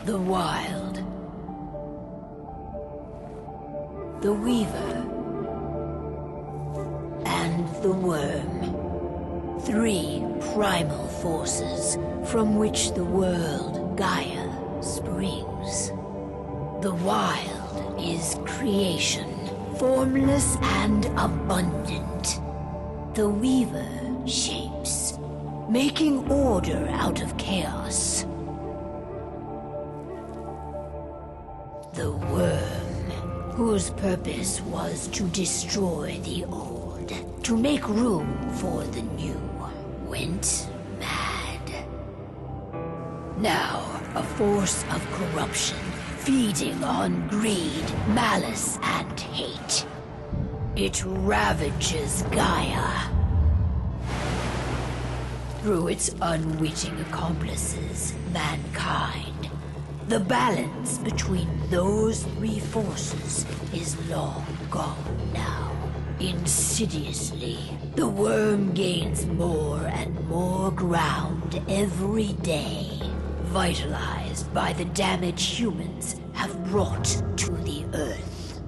The Wild. The Weaver. And the Worm. 3 primal forces from which the world, Gaia, springs. The Wild is creation, formless and abundant. The Weaver shapes, making order out of chaos. The Worm, whose purpose was to destroy the old, to make room for the new, went mad. Now, a force of corruption, feeding on greed, malice, and hate. It ravages Gaia. Through its unwitting accomplices, mankind, the balance between those 3 forces is long gone now. Insidiously, the Worm gains more and more ground every day, vitalized by the damage humans have brought to the Earth.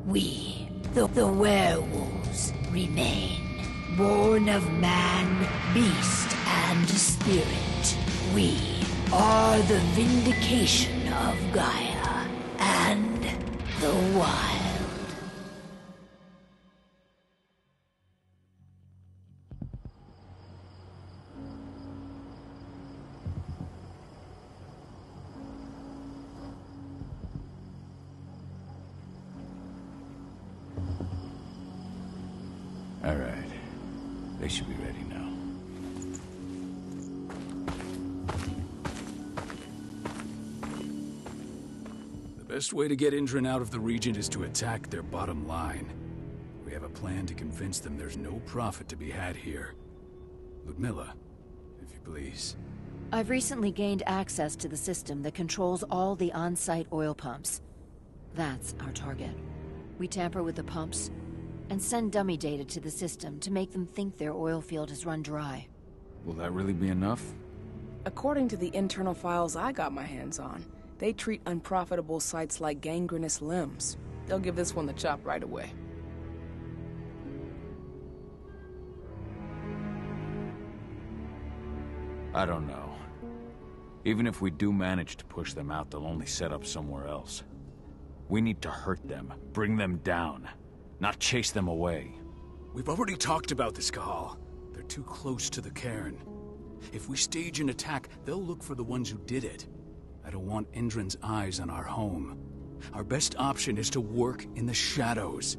We, the werewolves, remain, born of man, beast, and spirit. We are the vindication of Gaia and the Wild. All right. They should be ready now. The best way to get Indran out of the region is to attack their bottom line. We have a plan to convince them there's no profit to be had here. Ludmilla, if you please. I've recently gained access to the system that controls all the on-site oil pumps. That's our target. We tamper with the pumps and send dummy data to the system to make them think their oil field has run dry. Will that really be enough? According to the internal files I got my hands on, they treat unprofitable sites like gangrenous limbs. They'll give this one the chop right away. I don't know. Even if we do manage to push them out, they'll only set up somewhere else. We need to hurt them, bring them down, not chase them away. We've already talked about this, Cahal. They're too close to the cairn. If we stage an attack, they'll look for the ones who did it. I don't want Indran's eyes on our home. Our best option is to work in the shadows.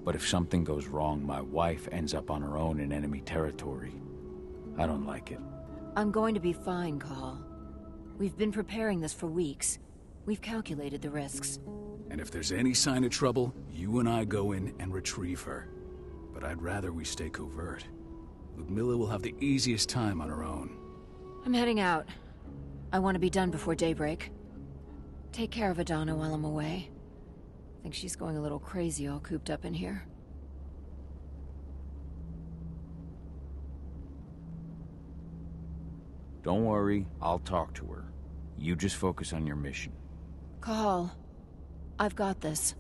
But if something goes wrong, my wife ends up on her own in enemy territory. I don't like it. I'm going to be fine, Cahal. We've been preparing this for weeks. We've calculated the risks. And if there's any sign of trouble, you and I go in and retrieve her. But I'd rather we stay covert. Ludmilla will have the easiest time on her own. I'm heading out. I want to be done before daybreak. Take care of Adana while I'm away. I think she's going a little crazy all cooped up in here. Don't worry, I'll talk to her. You just focus on your mission. Cahal, I've got this.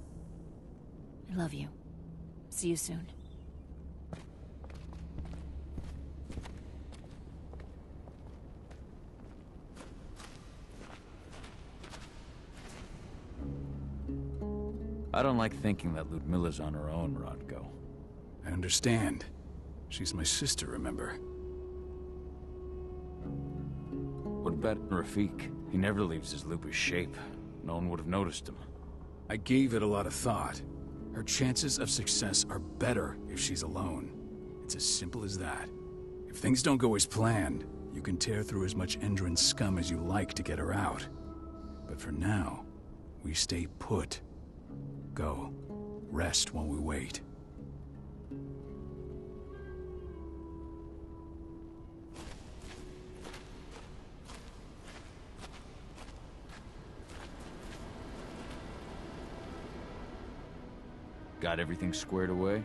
I love you. See you soon. I don't like thinking that Ludmilla's on her own, Rodko. I understand. She's my sister, remember? What about Rafik? He never leaves his lupus shape. No one would have noticed him. I gave it a lot of thought. Her chances of success are better if she's alone. It's as simple as that. If things don't go as planned, you can tear through as much Indran scum as you like to get her out. But for now, we stay put. Go. Rest while we wait. Got everything squared away?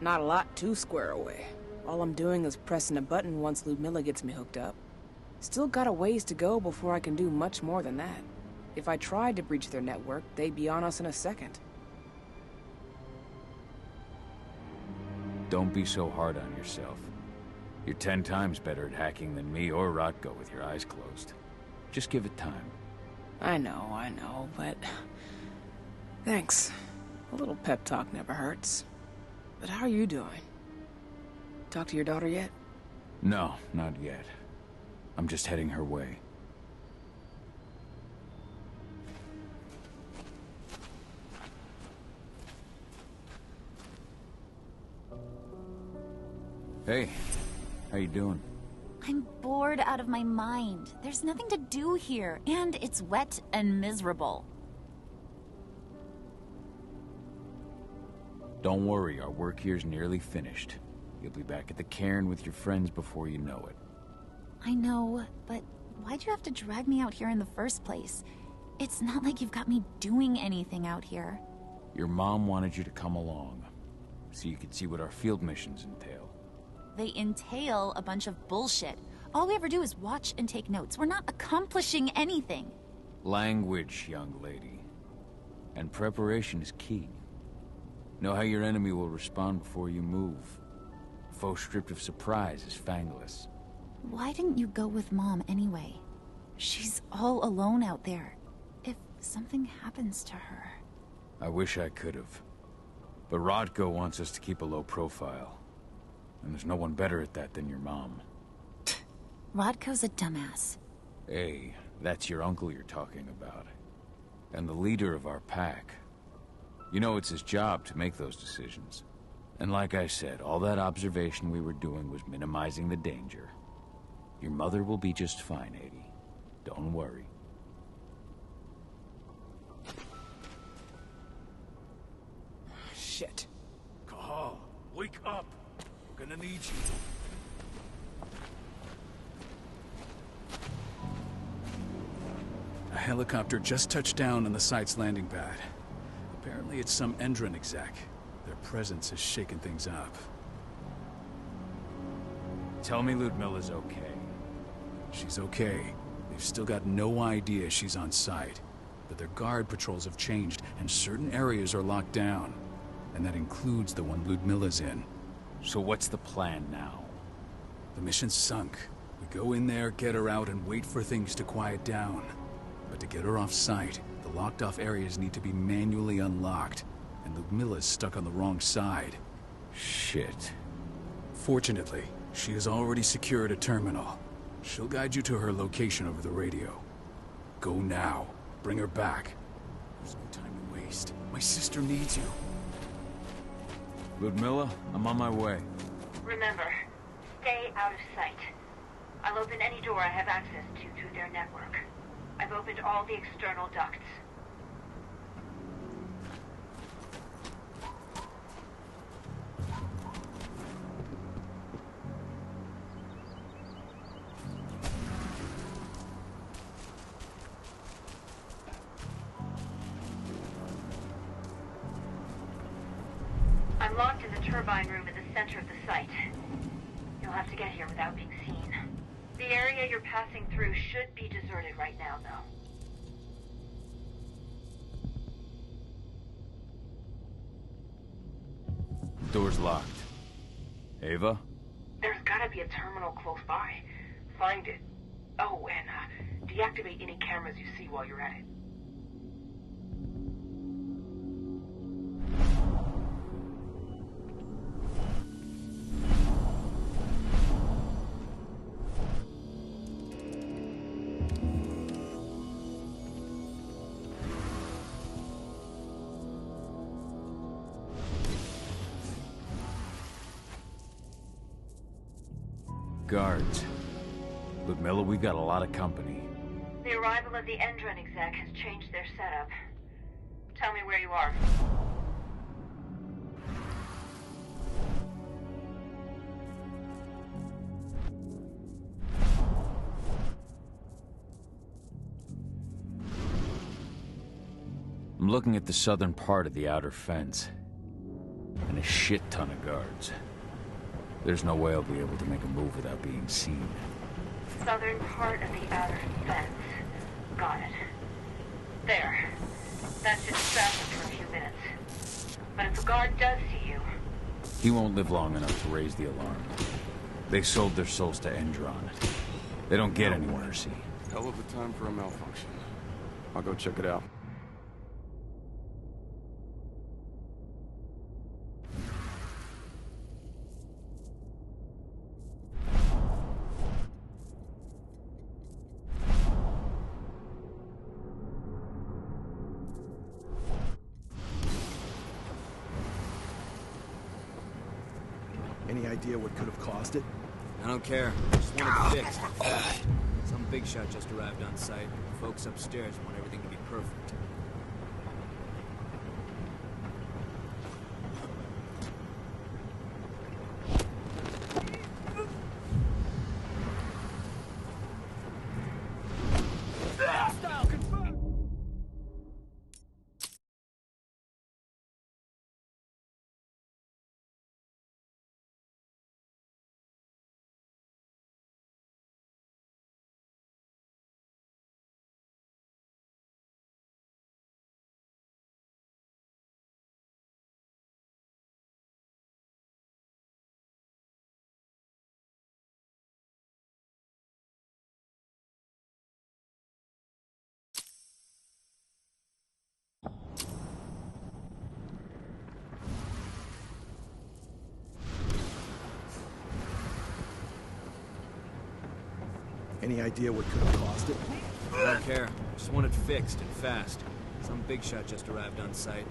Not a lot to square away. All I'm doing is pressing a button once Ludmilla gets me hooked up. Still got a ways to go before I can do much more than that. If I tried to breach their network, they'd be on us in a second. Don't be so hard on yourself. You're 10 times better at hacking than me or Rotko with your eyes closed. Just give it time. I know, but... Thanks. A little pep talk never hurts. But how are you doing? Talk to your daughter yet? No, not yet. I'm just heading her way. Hey, how you doing? I'm bored out of my mind. There's nothing to do here, and it's wet and miserable. Don't worry, our work here's nearly finished. You'll be back at the cairn with your friends before you know it. I know, but why'd you have to drag me out here in the first place? It's not like you've got me doing anything out here. Your mom wanted you to come along, so you could see what our field missions entail. They entail a bunch of bullshit. All we ever do is watch and take notes. We're not accomplishing anything. Language, young lady. And preparation is key. Know how your enemy will respond before you move. A faux stripped of surprise is fangless. Why didn't you go with Mom anyway? She's all alone out there. If something happens to her... I wish I could have. But Rotko wants us to keep a low profile. And there's no one better at that than your mom. Rodko's a dumbass. Hey, that's your uncle you're talking about. And the leader of our pack. You know it's his job to make those decisions. And like I said, all that observation we were doing was minimizing the danger. Your mother will be just fine, Eddie. Don't worry. Shit. Cahal, wake up! We're gonna need you. A helicopter just touched down on the site's landing pad. Apparently it's some Endron exec. Their presence has shaken things up. Tell me Ludmilla's okay. She's okay. They've still got no idea she's on site. But their guard patrols have changed, and certain areas are locked down. And that includes the one Ludmilla's in. So what's the plan now? The mission's sunk. We go in there, get her out, and wait for things to quiet down. But to get her off site, the locked-off areas need to be manually unlocked. And Ludmilla's stuck on the wrong side. Shit. Fortunately, she has already secured a terminal. She'll guide you to her location over the radio. Go now. Bring her back. There's no time to waste. My sister needs you. Ludmilla, I'm on my way. Remember, stay out of sight. I'll open any door I have access to through their network. I've opened all the external ducts. I'm locked in the turbine room at the center of the site. You'll have to get here without being seen. The area you're passing through should be deserted right now, though. Door's locked. Ava? There's gotta be a terminal close by. Find it. Oh, and deactivate any cameras you see while you're at it. Guards. Ludmilla, we've got a lot of company. The arrival of the Endron exec has changed their setup. Tell me where you are. I'm looking at the southern part of the outer fence. And a shit ton of guards. There's no way I'll be able to make a move without being seen. Southern part of the outer fence. Got it. There. That should distract him for a few minutes. But if a guard does see you... He won't live long enough to raise the alarm. They sold their souls to Endron. They don't get anywhere, see? Hell of a time for a malfunction. I'll go check it out. Any idea what could have caused it? I don't care. Just want it fixed. Some big shot just arrived on site. Folks upstairs want everything to be perfect. Any idea what could have caused it? I don't care. Just want it fixed and fast. Some big shot just arrived on site.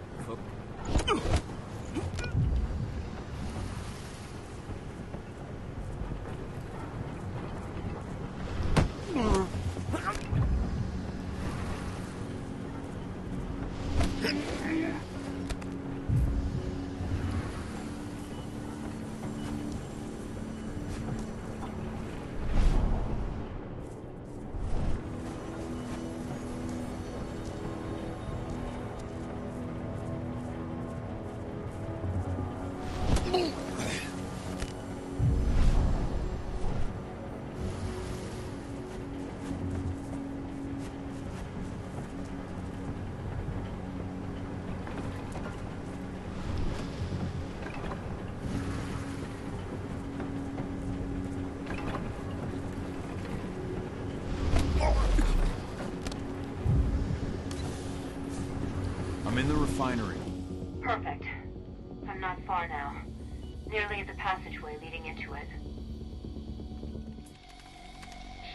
I'm in the refinery. Perfect. I'm not far now. Nearly at the passageway leading into it.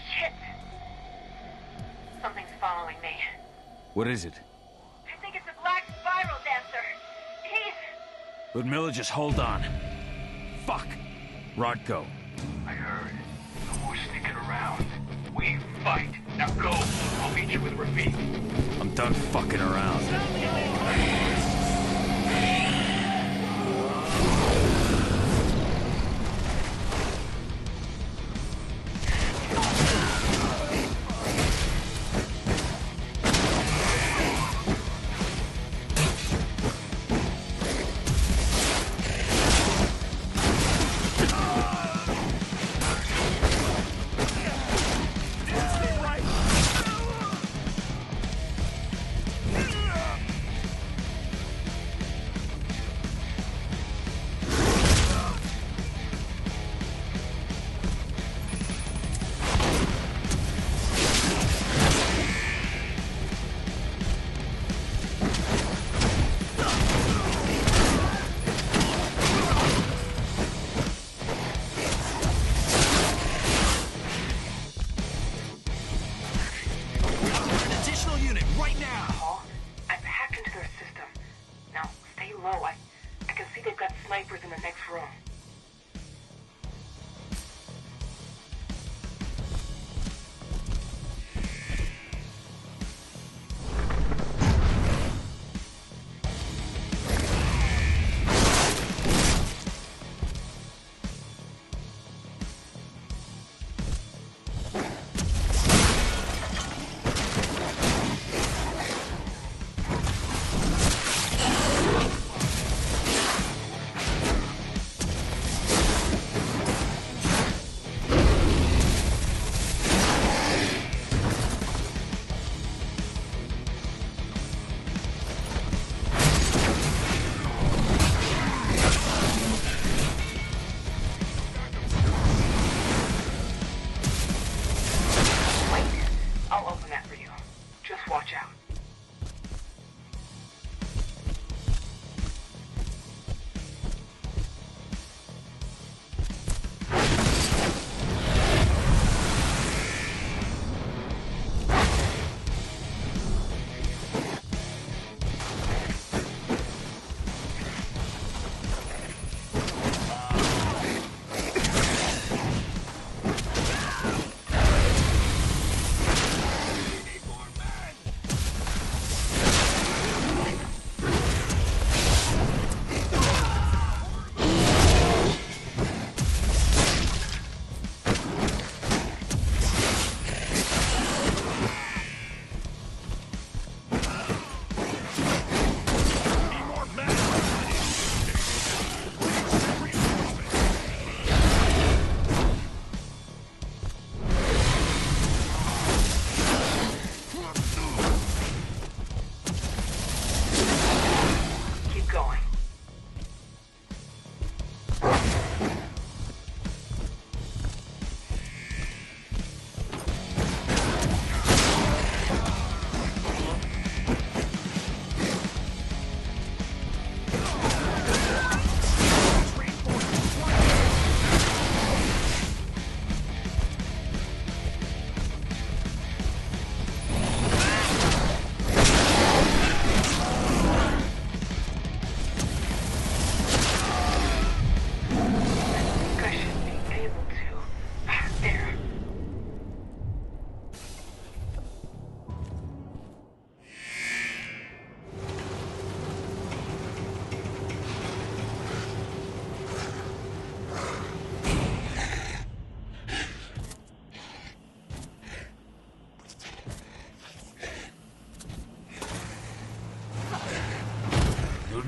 Shit! Something's following me. What is it? I think it's a black spiral dancer. He's... Ludmilla, just hold on. Fuck! Rodko. I heard. No more sneaking around. We fight. Now go. I'll meet you with Rafik. I'm done fucking around.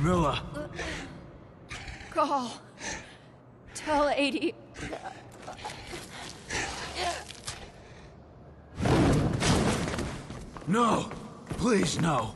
Milla! Call. Tell 80. No! Please, no!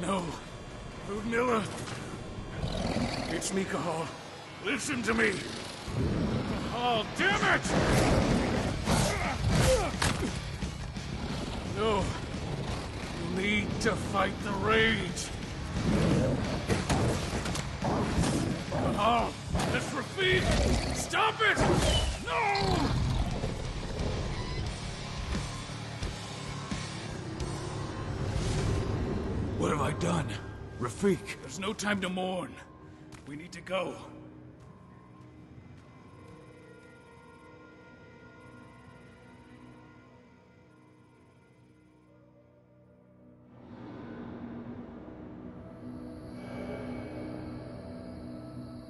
No. Ludmilla. It's me, Cahal. Listen to me. Cahal, damn it! No. You need to fight the rage. Cahal, that's Rafik! Stop it! No! What have I done? Rafik, there's no time to mourn. We need to go.